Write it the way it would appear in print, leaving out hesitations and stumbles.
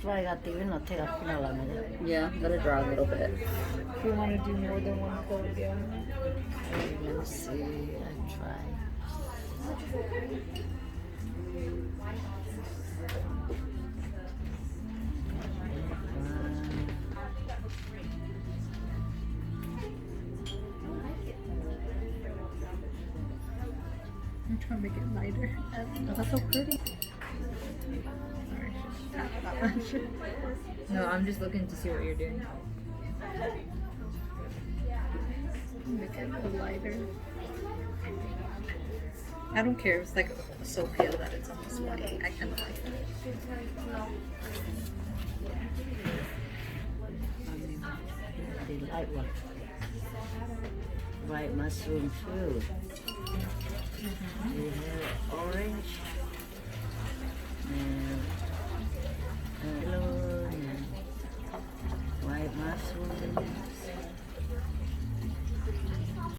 Dry no te fino alla metà. Yeah, let it dry a little bit. If you want to do more than one coat, yeah. Let me see. I try. I'm trying to make it lighter. Oh, that's so pretty. Sorry, just tap that much. No, I'm just looking to see what you're doing. Make it a little lighter. I don't care if it's like so pale that it's almost white. I kind of like it. The light one. White mushroom too. We have orange.